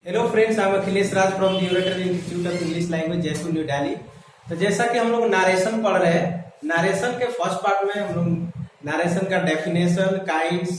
Hello friends, I am Akhilesh Raj from the यूरेटल institute of English language Jaipur New Delhi. तो जैसा कि हम लोग नारेशन पढ़ रहे हैं, नारेशन के फर्स्ट पार्ट में हम लोग नारेशन का definition, kinds,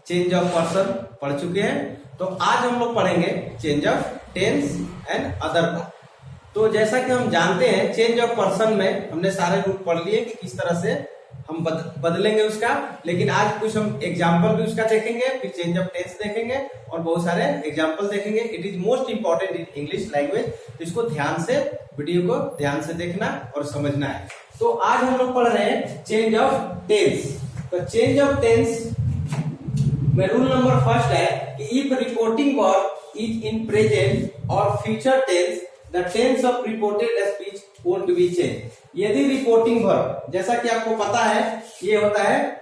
change of person पढ़ चुके हैं। तो आज हम लोग पढ़ेंगे change of tense and other part. तो जैसा कि हम जानते हैं, चेंज ऑफ पर्सन में हमने सारे रूल पढ़ लिए कि किस तरह से हम बदलेंगे उसका, लेकिन आज कुछ हम एग्जाम्पल भी उसका देखेंगे, फिर चेंज ऑफ टेंस देखेंगे और बहुत सारे एग्जाम्पल देखेंगे। It is most important in English language, तो इसको ध्यान से, वीडियो को ध्यान से देखना और समझना है। तो आज हम लोग पढ़ रहे हैं चेंज ऑफ टेंस। तो चेंज ऑफ टेंस में रूल नंबर फर्स्ट है कि if reporting verb is in present और future tense, the tense of reported speech won't be change. यदि रिपोर्टिंग वर्ब, जैसा कि आपको पता है, ये होता है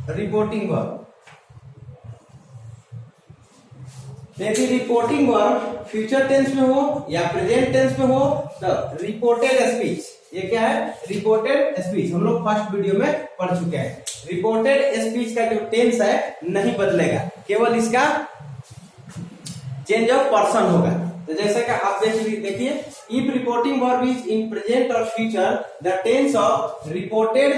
रिपोर्टिंग वर्ब। यदि रिपोर्टिंग वर्ब फ्यूचर टेंस में हो या प्रेजेंट टेंस में हो, तो रिपोर्टेड स्पीच, ये क्या है? Reported speech. हम लोग फर्स्ट वीडियो में पढ़ चुके हैं। रिपोर्टेड स्पीच का जो टेंस है नहीं बदलेगा, केवल इसका चेंज ऑफ पर्सन होगा। तो जैसे कि आप देखिए, if reporting verb is in present और future, the tense of reported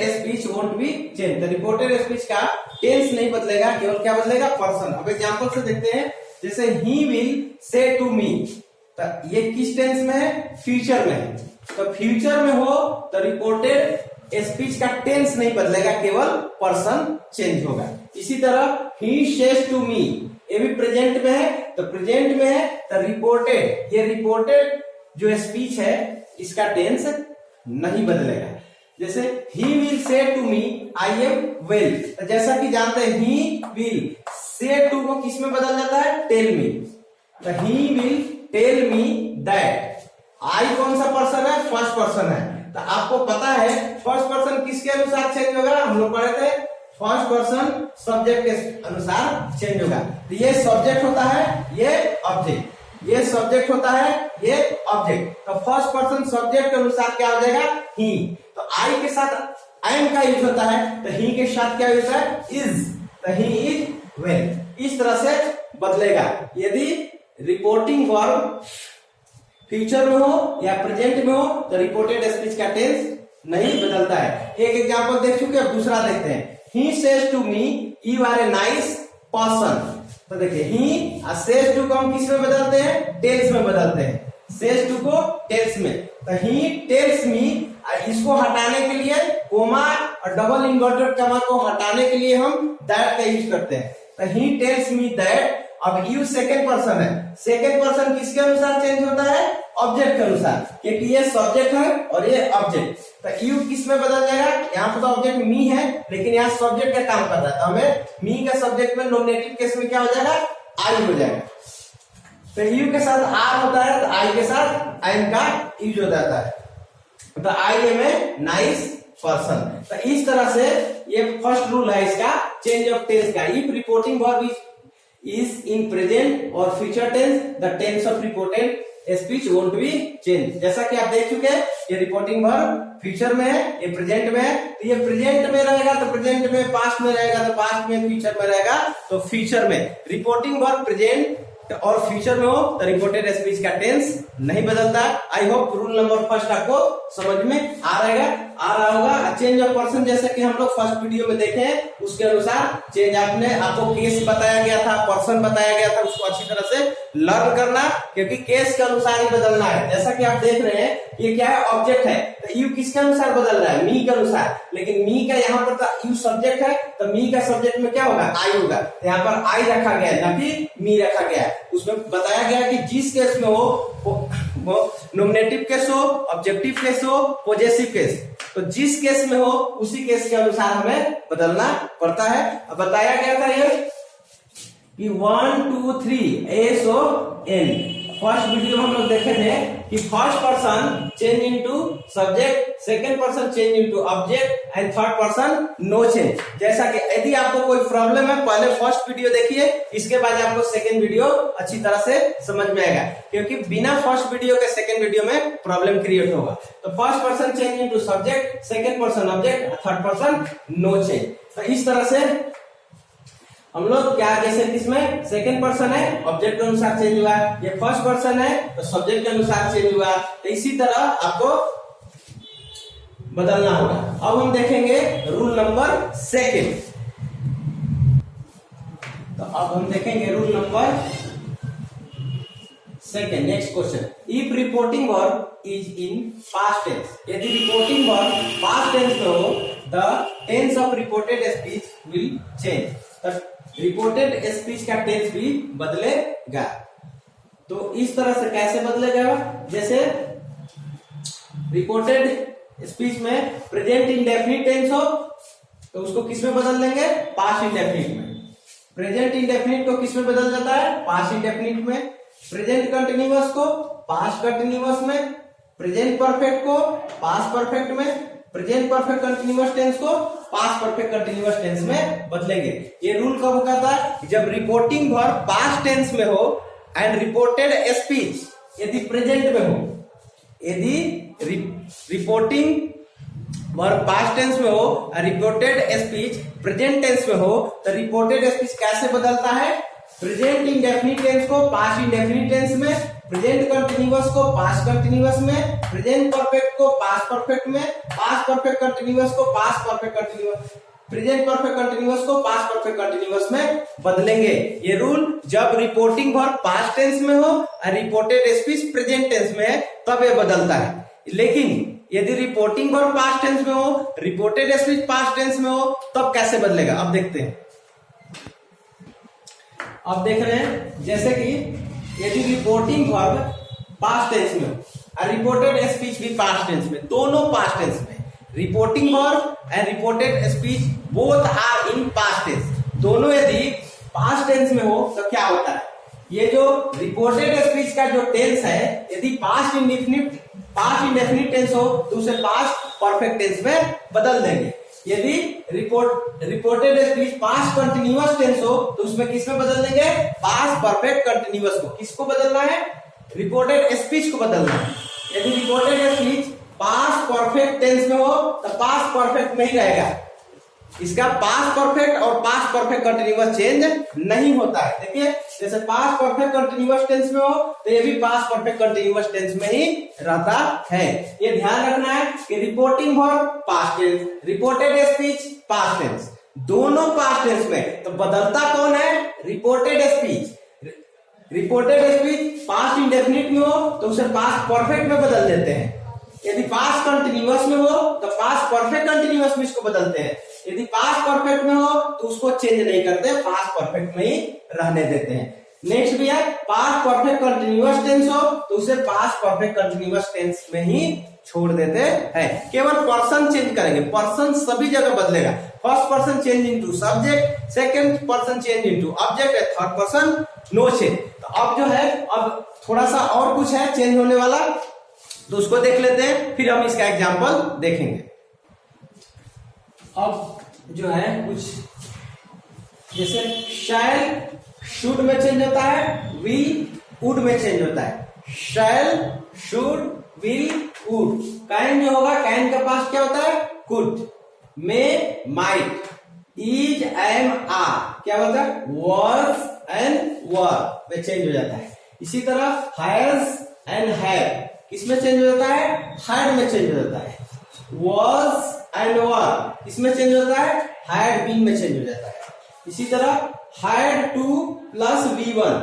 speech won't be change. तो रिपोर्टेड स्पीच का टेंस नहीं बदलेगा, केवल क्या बदलेगा? पर्सन। अब एग्जांपल से देखते हैं, जैसे he will say to me, तो ये किस टेंस में है? फ्यूचर में है। तो फ्यूचर में हो तो रिपोर्टेड स्पीच का टेंस नहीं बदलेगा, केवल पर्सन चेंज होगा। इसी तरह ही सेज टू मी, ये भी प्रेजेंट में है, तो प्रेजेंट में है तो रिपोर्टेड, ये रिपोर्टेड जो स्पीच है इसका टेंस नहीं बदलेगा। जैसे he will say to me I am well, तो जैसा कि जानते हैं ही विल से टू को किस में बदल जाता है? Tell me. तो he will tell me that. I कौन सा पर्सन है? फर्स्ट पर्सन है। तो आपको पता है फर्स्ट पर्सन किसके अनुसार चेंज होगा? हम लोग पढ़े थे फर्स्ट पर्सन सब्जेक्ट के अनुसार चेंज होगा। तो ये सब्जेक्ट होता है, ये ऑब्जेक्ट, ये सब्जेक्ट होता है, ये ऑब्जेक्ट। तो फर्स्ट पर्सन सब्जेक्ट के अनुसार क्या हो जाएगा? ही। तो आई के साथ एम का यूज होता है, तो ही के साथ क्या यूज है? इज। तो ही इज वेल। इस तरह से बदलेगा। यदि रिपोर्टिंग वर्ब फ्यूचर में हो या प्रेजेंट में हो तो रिपोर्टेड स्पीच का टेंस नहीं बदलता है। एक एग्जांपल देख चुके हैं, दूसरा देखते हैं। He says to me, you are a nice person। तो देखिए, he और says to को हम किस में बदलते हैं? टेल्स में बदलते हैं। says to को टेल्स में। तो he tells me, इसको हटाने के लिए कोमा और डबल इन्वर्टेड कॉमा को हटाने के लिए हम that का यूज करते हैं। तो he tells me that। अब you सेकेंड पर्सन है, सेकेंड पर्सन किसके अनुसार चेंज होता है? ऑब्जेक्ट के अनुसार, क्योंकि ये सब्जेक्ट है और ये ऑब्जेक्ट। तो यू किस में बदल जाएगा? यहाँ पर तो ऑब्जेक्ट मी है, लेकिन यहाँ सब्जेक्ट का काम कर रहा है, तो हमें मी का सब्जेक्ट में नॉमिनेटिव केस में क्या हो जाएगा? आई हो जाएगा। तो यू के साथ आर होता है, तो आई के साथ एम का यूज हो जाता है। तो I am a nice person. तो इस तरह से ये फर्स्ट रूल है इसका, चेंज ऑफ टेंस का। If reporting verb is in present और future tense, the tense of reported speech won't be changed। जैसा कि आप देख चुके हैं, ये रिपोर्टिंग वर्ब फ्यूचर में है, ये प्रेजेंट में है। तो ये प्रेजेंट में रहेगा तो प्रेजेंट में, पास्ट में रहेगा तो पास्ट में, फ्यूचर में रहेगा तो फ्यूचर में। रिपोर्टिंग वर्ब प्रेजेंट और फ्यूचर में हो तो रिपोर्टेड स्पीच का टेंस नहीं बदलता। I hope rule number first आपको समझ में आ रहा होगा। चेंज ऑफ पर्सन, जैसे कि हम लोग फर्स्ट वीडियो में देखे हैं, उसके अनुसार चेंज आपको केस बताया गया था, पर्सन बताया गया था, उसको अच्छी तरह से लर्न करना, क्योंकि केस के अनुसार ही बदलना है। जैसा कि आप देख रहे हैं, ये क्या है? ऑब्जेक्ट है। तो यू किसके अनुसार बदल रहा है? मी के अनुसार। लेकिन मी का यहाँ पर यू सब्जेक्ट है, तो मी का सब्जेक्ट में क्या होगा? आई होगा। तो यहाँ पर आई रखा गया है, न कि मी रखा गया है। उसमें बताया गया कि जिस केस में हो वो नॉमिनेटिव केस हो, ऑब्जेक्टिव केस हो, पॉजेसिव केस, तो जिस केस में हो उसी केस के अनुसार हमें बदलना पड़ता है। अब बताया गया था ये कि 1 2 3 S O N. First video हम लोग देखे थे कि first person change into subject, second person change into object and third person no change. जैसा कि यदि आपको कोई प्रॉब्लम है, पहले फर्स्ट वीडियो देखिए, इसके बाद आपको सेकंड वीडियो अच्छी तरह से समझ में आएगा, क्योंकि बिना फर्स्ट वीडियो के सेकंड वीडियो में प्रॉब्लम क्रिएट होगा। तो first person change into subject, second person object, third person no change. तो इस तरह से हम लोग क्या जैसे इसमें सेकंड पर्सन है, ऑब्जेक्ट के अनुसार चेंज हुआ, ये फर्स्ट पर्सन है तो सब्जेक्ट के अनुसार चेंज हुआ, तो इसी तरह आपको बदलना होगा। अब हम देखेंगे रूल नंबर सेकंड। तो अब हम देखेंगे rule number second. Next question, if reporting verb is in past tense, यदि रिपोर्टिंग वर्ब पास्ट टेंस में हो, the tense of reported speech will change, reported speech का टेंस भी बदलेगा। तो इस तरह से कैसे बदलेगा, जैसे रिपोर्टेड स्पीच में प्रेजेंट इंडेफिनिट टेंस हो तो उसको किस में बदल देंगे, पास्ट इंडेफिनिट में। प्रेजेंट इंडेफिनिट को किस में बदल जाता है, पास्ट इंडेफिनिट में। प्रेजेंट कंटिन्यूअस को पास्ट कंटिन्यूअस में, प्रेजेंट परफेक्ट को पास्ट परफेक्ट में, प्रेजेंट परफेक्ट कंटिन्यूअस टेंस को पास्ट परफेक्ट कंटिन्यूअस टेंस में बदलेंगे। ये रूल कब होगा था, जब रिपोर्टिंग वर्ब पास्ट टेंस में हो एंड रिपोर्टेड स्पीच यदि प्रेजेंट में हो। यदि रिपोर्टिंग वर्ब पास्ट टेंस में हो और रिपोर्टेड स्पीच प्रेजेंट टेंस में हो, तो रिपोर्टेड स्पीच कैसे बदलता है, प्रेजेंट इंडेफिनिट टेंस को पास्ट इंडेफिनिट टेंस में, प्रेजेंट कंटिन्यूअस को पास्ट कंटिन्यूअस में, प्रेजेंट परफेक्ट को पास्ट परफेक्ट में, पास्ट परफेक्ट कंटिन्यूअस को past perfect continuous, present perfect continuous को पास्ट परफेक्ट कंटिन्यूअस में बदलेंगे। ये रूल जब रिपोर्टिंग वर्ब पास्ट टेंस में हो और रिपोर्टेड स्पीच प्रेजेंट टेंस में है तब ये बदलता है। लेकिन यदि रिपोर्टिंग वर्ब पास्ट टेंस में हो, रिपोर्टेड स्पीच पास्ट टेंस में हो, तब कैसे बदलेगा, अब देखते हैं। अब देख रहे हैं जैसे कि यदि रिपोर्टिंग वर्ब पास्ट टेंस में और रिपोर्टेड स्पीच भी पास्ट टेंस में, दोनों पास्ट टेंस में, reporting verb and reported speech both are in past tense, दोनों यदि पास्ट टेंस में हो तो क्या होता है, ये जो रिपोर्टेड स्पीच का जो टेंस है यदि पास्ट इंडेफिनिट टेंस हो तो उसे पास्ट परफेक्ट टेंस में बदल देंगे। यदि reported speech past continuous tense हो तो उसमें किस में बदल देंगे, पास्ट परफेक्ट कंटिन्यूअस को। किसको बदलना है, रिपोर्टेड स्पीच को बदलना है। यदि reported speech past perfect tense में हो तो पास्ट परफेक्ट में ही रहेगा, इसका पास्ट परफेक्ट और पास्ट परफेक्ट कंटिन्यूअस चेंज नहीं होता है। देखिए जैसे पास्ट परफेक्ट कंटिन्यूअस टेंस में हो तो ये भी पास्ट परफेक्ट कंटिन्यूअस टेंस में ही रहता है। ये ध्यान रखना है कि reporting verb past tense, reported speech past tense, दोनों पास्ट टेंस में, तो बदलता कौन है, reported speech. Reported speech past indefinite में हो तो उसे पास्ट परफेक्ट में बदल देते हैं। यदि पास्ट कंटिन्यूअस में हो तो पास्ट परफेक्ट कंटिन्यूअस में इसको बदलते हैं। यदि पास्ट परफेक्ट में हो तो उसको चेंज नहीं करते, पास्ट परफेक्ट में ही रहने देते हैं। नेक्स्ट भी है, पास्ट परफेक्ट कंटिन्यूअस टेंस हो तो उसे पास्ट परफेक्ट कंटिन्यूअस टेंस में ही छोड़ देते हैं। केवल पर्सन चेंज करेंगे, पर्सन सभी जगह बदलेगा। First person change into subject, second person change into object, third person no change. तो अब जो है, अब थोड़ा सा और कुछ है चेंज होने वाला, तो उसको देख लेते हैं, फिर हम इसका एग्जांपल देखेंगे। अब जो है कुछ जैसे शैल शुड में चेंज होता है, विल वुड में चेंज होता है। Shall, should, will, would. Can जो होगा, कैन के पास क्या होता है, could. May, might. Is, am, are क्या होता है, वॉज एंड वर में चेंज हो जाता है। इसी तरह हैज एंड हैव किसमें चेंज हो जाता है, हैड में चेंज हो जाता है। वॉज एंड वर इसमें चेंज होता है, हैड बीन में चेंज हो जाता है। इसी तरह had two plus V1,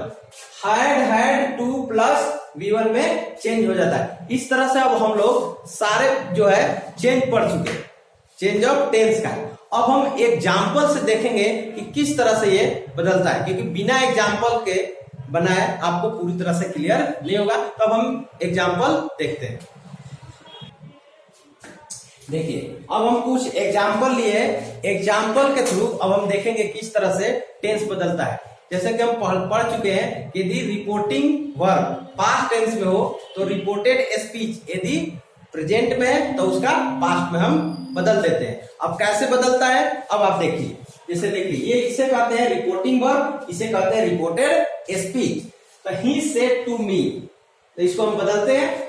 had two plus V1 में चेंज हो जाता है। इस तरह से अब हम लोग सारे जो है चेंज पढ़ चुके हैं, चेंज ऑफ टेंस का। अब हम एग्जाम्पल से देखेंगे कि किस तरह से ये बदलता है, क्योंकि बिना एग्जाम्पल के बनाए आपको पूरी तरह से क्लियर नहीं होगा। तब हम एग्जाम्पल देखते हैं। देखिए अब हम कुछ एग्जाम्पल लिए, एग्जाम्पल के थ्रू अब हम देखेंगे किस तरह से टेंस बदलता है। जैसे कि हम पढ़ चुके हैं कि यदि रिपोर्टिंग वर्ब पास्ट टेंस में हो तो रिपोर्टेड स्पीच यदि प्रेजेंट में है तो उसका पास्ट में हम बदल देते हैं। अब कैसे बदलता है, अब आप देखिए। जैसे देखिए ये इसे कहते हैं रिपोर्टिंग वर्ब, इसे कहते हैं रिपोर्टेड स्पीच। तो ही सेड टू मी, तो इसको हम बदलते हैं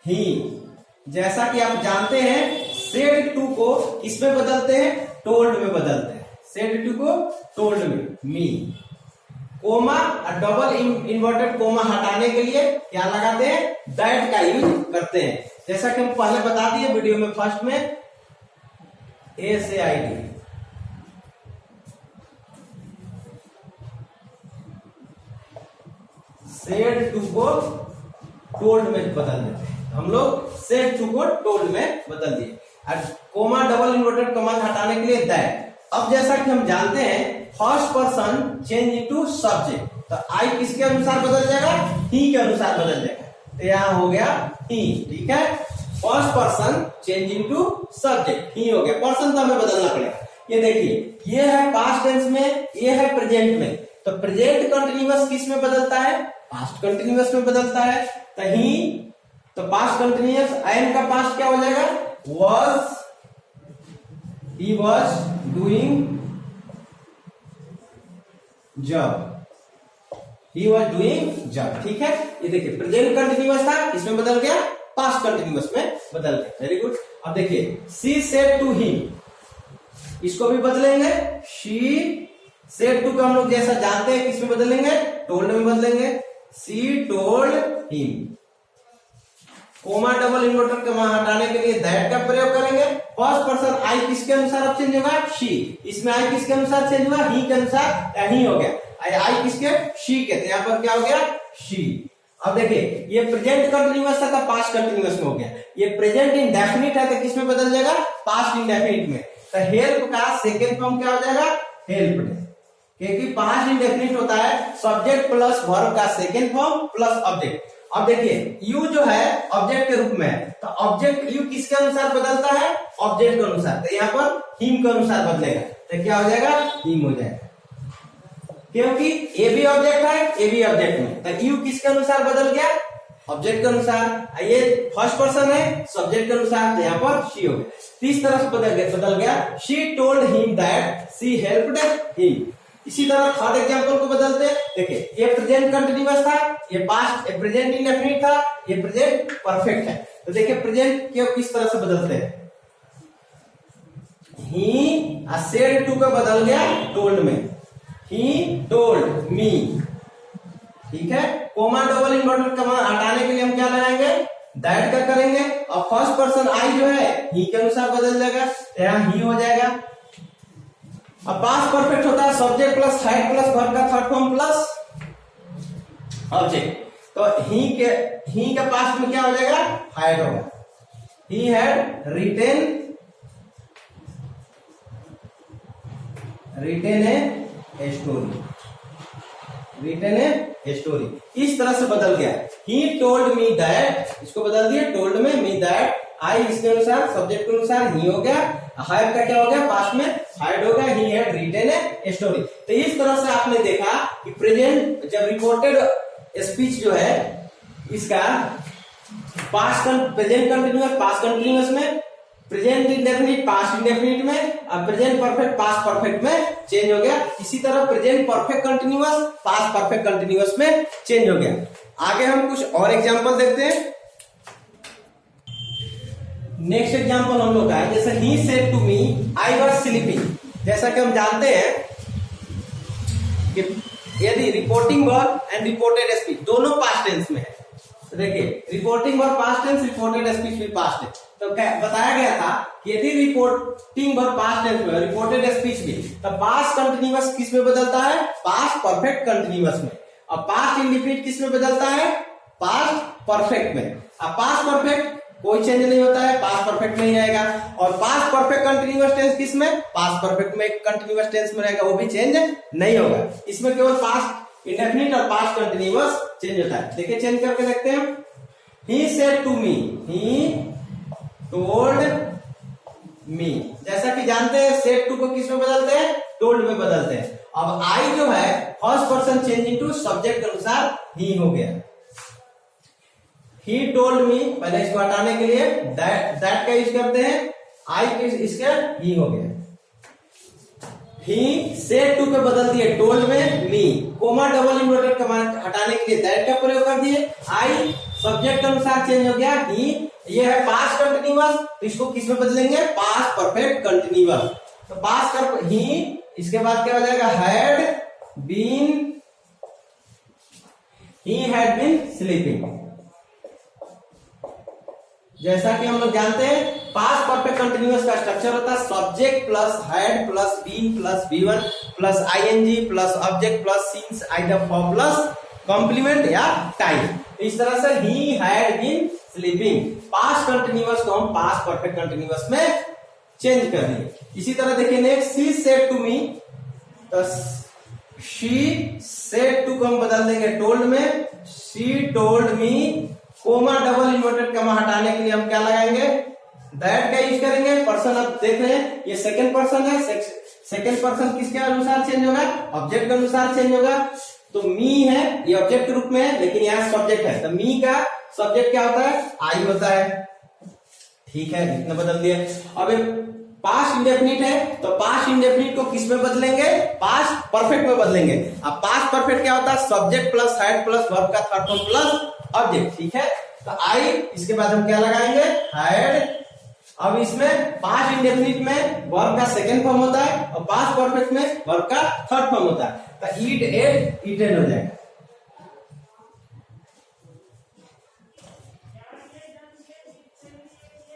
ही। जैसा कि आप जानते हैं सेड टू को किसमें बदलते हैं, टोल्ड में बदलते हैं। सेड टू को टोल्ड मी। कोमा और डबल इन्वर्टेड कोमा हटाने के लिए क्या लगाते हैं, दैट का यूज करते हैं। जैसा कि हम पहले बता दिए वीडियो में फर्स्ट में, SAID सेड टू को टोल्ड में बदल देते हैं हम लोग, सेड टू को टोल्ड में बदल दिए। और कोमा डबल इन्वर्टेड कोमा हटाने के लिए दैट। अब जैसा कि हम जानते हैं first person change into subject, तो आई किसके अनुसार बदल जाएगा, ही के अनुसार बदल जाएगा। तो यहाँ हो गया ही, ठीक है। First person change into subject, he हो गया। पर्सन तो हमें बदलना पड़ेगा। ये देखिए, ये है पास्ट टेंस में, ये है प्रेजेंट में। तो प्रेजेंट कंटिन्यूअस किस में बदलता है, पास्ट कंटिन्यूअस में बदलता है। तो ही, तो पास्ट कंटिन्यूअस, एम का पास्ट क्या हो जाएगा, was, he was doing job, he was doing job, ठीक है। ये देखिए प्रेजेंट कंटिन्यूअस था, इसमें बदल गया पास्ट कंटिन्यूअस में बदल गया, वेरी गुड। अब देखिए she said to him, इसको भी बदलेंगे, she said to का हम लोग जैसा जानते हैं किसमें बदलेंगे, told में बदलेंगे, she told him। Comma double inverted comma हटाने के लिए दैट का प्रयोग करेंगे। फर्स्ट पर्सन आई किसके अनुसार अब चेंज होगा, शी। इसमें आई किसके अनुसार चेंज हुआ, ही के अनुसार, ही हो गया। आई किसके, शी के, तो यहाँ पर क्या हो गया, शी। अब देखिए ये प्रेजेंट कंटिन्यूअस था, पास्ट कंटिन्यूअस में हो गया। ये प्रेजेंट इंडेफिनिट है, तो किसमें बदल जाएगा, पास्ट इंडेफिनिट में। तो हेल्प का सेकेंड फॉर्म क्या हो जाएगा, हेल्प्ड, क्योंकि पास्ट इंडेफिनिट होता है सब्जेक्ट प्लस वर्ब का सेकेंड फॉर्म प्लस ऑब्जेक्ट। अब देखिए यू जो है ऑब्जेक्ट के रूप में है, तो ऑब्जेक्ट यू किसके अनुसार बदलता है, ऑब्जेक्ट के अनुसार। तो यहाँ पर हिम के अनुसार बदलेगा, तो क्या हो जाएगा, हिम हो जाएगा, क्योंकि ए भी ऑब्जेक्ट है, ए भी ऑब्जेक्ट में। तो यू किसके अनुसार बदल गया, ऑब्जेक्ट के अनुसार। ये फर्स्ट पर्सन है, सब्जेक्ट के अनुसार, तो यहाँ पर शी हो गया। इस तरह से बदल गया, she told him that she helped him. इसी तरह थर्ड एग्जांपल को बदलते हैं। देखिए ये प्रेजेंट कंटिन्यूअस था, ये पास्ट, ये प्रेजेंट इंडेफिनिट था, ये प्रेजेंट परफेक्ट है। तो देखिए प्रेजेंट को किस तरह से बदलते हैं, ही सेड टू का बदल गया टोल्ड में, ही टोल्ड मी, ठीक है। कोमा डबल इन्वर्टेड कोमा हटाने के लिए हम क्या लगाएंगे, दैट का करेंगे। और फर्स्ट पर्सन आई जो है ही के अनुसार बदल जाएगा, यहाँ ही हो जाएगा। अब पास्ट परफेक्ट होता है subject plus hide plus verb का थर्ड फॉर्म प्लस ऑब्जेक्ट। तो ही का पास्ट में क्या हो जाएगा, हाइड होगा। ही had retain a story, retain a story. इस तरह से बदल गया। ही टोल्ड मी दैट, इसको बदल दिया टोल्ड में, मी दैट, आई इसके अनुसार सब्जेक्ट के अनुसार ही हो गया। हाइड का क्या हो गया, पास्ट में हाइड हो गया, ही हैड रिटेन ए स्टोरी। तो इस तरह से आपने देखा कि प्रेजेंट जब रिपोर्टेड स्पीच जो है इसका past present continuous past continuous में, प्रेजेंट इंडेफिनिट पास्ट इंडेफिनिट में, अब प्रेजेंट परफेक्ट पास्ट परफेक्ट में चेंज हो गया। इसी तरह present perfect continuous past perfect continuous में चेंज हो गया। आगे हम कुछ और एग्जांपल देखते हैं। नेक्स्ट एग्जांपल हम लोग का है, जैसे he said to me I was sleeping. जैसा कि हम जानते हैं कि यदि reporting verb and reported speech दोनों पास्ट टेंस में है, तो देखिए reporting verb past tense, reported speech भी पास्ट टेंस। तो बताया गया था कि यदि रिपोर्टिंग वर्ब पास्ट टेंस में, रिपोर्टेड स्पीच भी, तो पास्ट कंटिन्यूअस किस में बदलता है, पास्ट परफेक्ट कंटिन्यूअस में। और पास्ट इंडेफिनिट किस में बदलता है, पास्ट परफेक्ट में। अब पास्ट परफेक्ट कोई चेंज नहीं होता है, पास्ट परफेक्ट में ही रहेगा। और पास्ट परफेक्ट कंटिन्यूअस टेंस किस में, पास्ट परफेक्ट में कंटिन्यूअस टेंस में रहेगा, वो भी चेंज नहीं होगा। इसमें केवल पास्ट इंडेफिनिट और पास्ट कंटिन्यूअस चेंज होता है। देखिए चेंज करके देखते हैं। He said to me, he told me. जैसा कि जानते हैं सेड टू को किस में बदलते हैं, टोल्ड में बदलते हैं। अब आई जो है first person change into subject के अनुसार ही हो गया। He told me, पहले इसको हटाने के लिए that का यूज करते हैं, I इसका he हो गया। He said to को बदल दिए told में me, comma double inverted comma हटाने के लिए that का प्रयोग कर दिए। I सब्जेक्ट के अनुसार चेंज हो गया। he ये है पास्ट कंटिन्यूअस, तो इसको किस में बदलेंगे, पास्ट परफेक्ट कंटिन्यूअस। तो पास्ट कर he इसके बाद क्या हो जाएगा, he had been sleeping। जैसा कि हम लोग जानते हैं पास्ट परफेक्ट कंटिन्यूअस का स्ट्रक्चर होता है subject plus had plus been plus V one plus ING plus object plus scenes either for plus complement या टाइम। इस तरह से he had been sleeping past continuous को हम पास्ट परफेक्ट कंटिन्यूअस में चेंज कर दिए। इसी तरह देखिए next, she said to me, तो शी सेड टू को हम बदल देंगे टोल्ड में, she told me, comma double inverted comma हटाने के लिए हम क्या लगाएंगे, दैट का यूज करेंगे। पर्सन अब देख रहे हैं ये सेकंड पर्सन है, सेकंड पर्सन किसके अनुसार चेंज होगा, ऑब्जेक्ट के अनुसार चेंज होगा। तो मी है ये ऑब्जेक्ट के रूप में है, लेकिन यहाँ सब्जेक्ट है, तो मी का सब्जेक्ट क्या होता है, आई होता है। ठीक है, इतना बदल दिया। अब पास्ट इंडेफिनिट है, तो पास्ट इंडेफिनिट को किस में बदलेंगे, पास्ट परफेक्ट में बदलेंगे। अब पास्ट परफेक्ट क्या होता है, subject plus had plus verb का थर्ड फॉर्म प्लस ऑब्जेक्ट। ठीक है, तो आई, इसके बाद हम क्या लगाएंगे, हैड। अब इसमें पास्ट इंडेफिनिट में वर्ब का सेकंड फॉर्म होता है और पास्ट परफेक्ट में वर्ब का थर्ड फॉर्म होता है, तो ईट एट ईटेन हो जाएगा।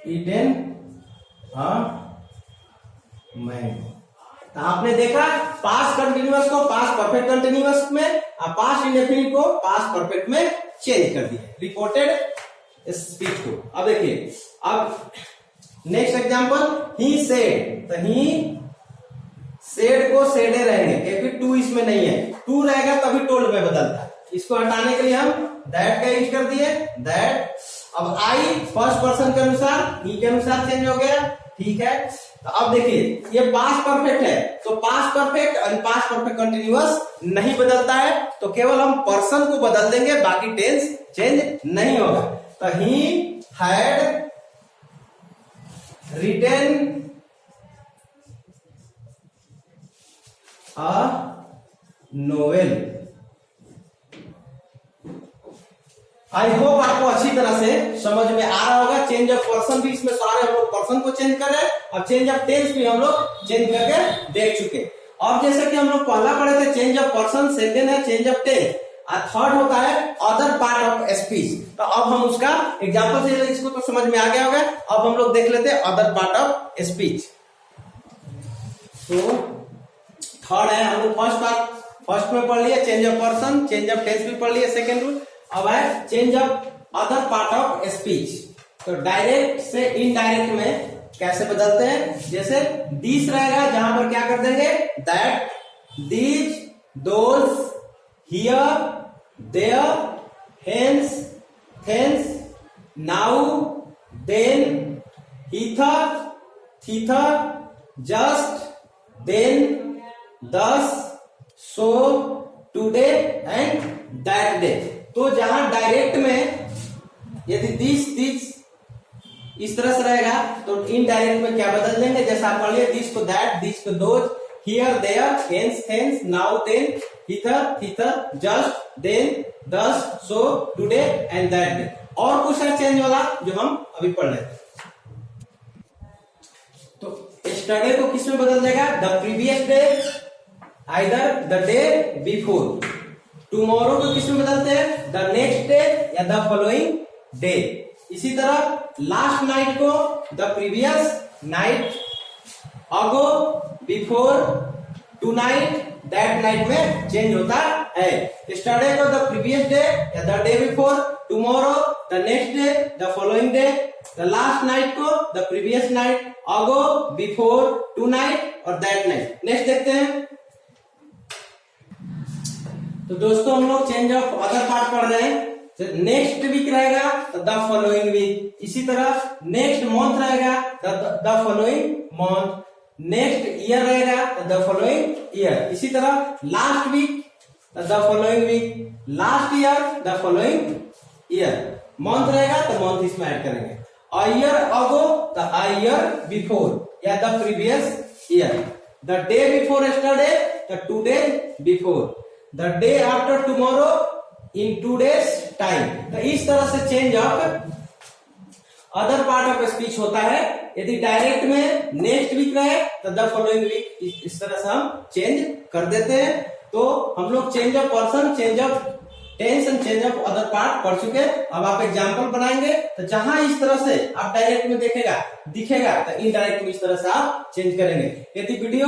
Eaten mango. तो आपने देखा पास्ट कंटिन्यूअस को पास्ट परफेक्ट कंटिन्यूअस में और पास्ट इंडेफिनिट को पास्ट परफेक्ट में चेंज कर दिया रिपोर्टेड स्पीच को। अब देखिए, अब नेक्स्ट एग्जांपल, ही सेड, तो ही सेड को सेडे रहेंगे क्योंकि टू इसमें नहीं है, टू रहेगा तभी टोल्ड में बदलता है। इसको हटाने के लिए हम दैट का यूज कर दिए, दैट। अब आई फर्स्ट पर्सन के अनुसार, ही के अनुसार चेंज हो गया। ठीक है, तो अब देखिए ये पास्ट परफेक्ट है, तो पास्ट परफेक्ट और पास्ट परफेक्ट कंटिन्यूअस नहीं बदलता है, तो केवल हम पर्सन को बदल देंगे, बाकी टेंस चेंज नहीं होगा। तो he had written a novel. I hope आपको अच्छी तरह से समझ में आ रहा होगा। चेंज ऑफ पर्सन भी इसमें सारे हम लोग पर्सन को चेंज कर रहे हैं और चेंज ऑफ टेंस भी हम लोग चेंज करके देख चुके। और जैसे कि हम लोग पहला पढ़े थे चेंज ऑफ पर्सन, सेकेंड है चेंज ऑफ टेंस और थर्ड होता है अदर पार्ट ऑफ स्पीच। तो अब हम उसका एग्जांपल से, इसको तो समझ में आ गया होगा। अब हम लोग देख लेते हैं अदर पार्ट ऑफ स्पीच। तो थर्ड है, हम लोग फर्स्ट में पढ़ लिया change of person, change of tense भी पढ़ लिया सेकेंड रूल। अब है change of other part of speech. तो डायरेक्ट से इनडायरेक्ट में कैसे बदलते हैं, जैसे दिस रहेगा जहां पर क्या कर देंगे, that, these, those, here, there, hence, thence, now, then, hither, thither, just, then, thus, so, today and that day। तो जहां डायरेक्ट में यदि दिस इस तरह से रहेगा तो इनडायरेक्ट में क्या बदल देंगे, जैसा आप पढ़ लिया, दिस को दैट, दिस को those, here, there, hence, thence, now, then, hither, thither, just, then, thus, so, today and that day। और कुछ है चेंज वाला जो हम अभी पढ़ लेते हैं। तो स्टरडे को किस में बदल देगा, the previous day, either the day before. Tomorrow को किस में बदलते हैं, द नेक्स्ट डे या द फॉलोइंग डे। इसी तरह लास्ट नाइट को the previous night, ago, before, tonight, that night में चेंज होता है। स्टरडे को द प्रीवियस डे या the day before, tomorrow the next day, the following day, the last night को the previous night, ago, before, tonight और that night. Next देखते हैं। तो दोस्तों हम लोग चेंज ऑफ अदर पार्ट पढ़ रहे हैं। नेक्स्ट वीक रहेगा तो द फॉलोइंग वीक, इसी तरह नेक्स्ट मंथ रहेगा the following month, next year रहेगा तो द फॉलोइंग ईयर, इसी तरह last week the following week, last year the following year, month रहेगा तो मंथ इसमें ऐड करेंगे, a year ago the a year before या the previous year, the day before yesterday the two day before, the day after tomorrow in 2 days time. तो इस तरह से change of other part of speech होता है, यदि direct में next week रहे तो द फॉलोइंग वीक, इस तरह से हम चेंज कर देते हैं। तो हम लोग change of person, change of tense and change of other part पढ़ चुके। अब आप एग्जाम्पल बनाएंगे तो जहां इस तरह से आप डायरेक्ट में दिखेगा तो इनडायरेक्ट में इस तरह से आप चेंज करेंगे। यदि वीडियो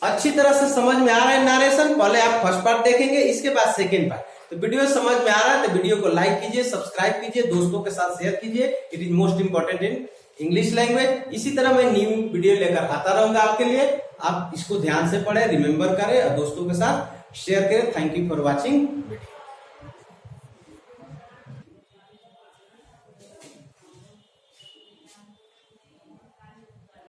अच्छी तरह से समझ में आ रहा है नरेशन, पहले आप फर्स्ट पार्ट देखेंगे, इसके बाद सेकेंड पार्ट। तो वीडियो समझ में आ रहा है तो वीडियो को लाइक कीजिए, सब्सक्राइब कीजिए, दोस्तों के साथ शेयर कीजिए। It is most important in English language. इसी तरह मैं न्यू वीडियो लेकर आता रहूंगा आपके लिए। आप इसको ध्यान से पढ़े, रिमेम्बर करें और दोस्तों के साथ शेयर करें। Thank you for watching video.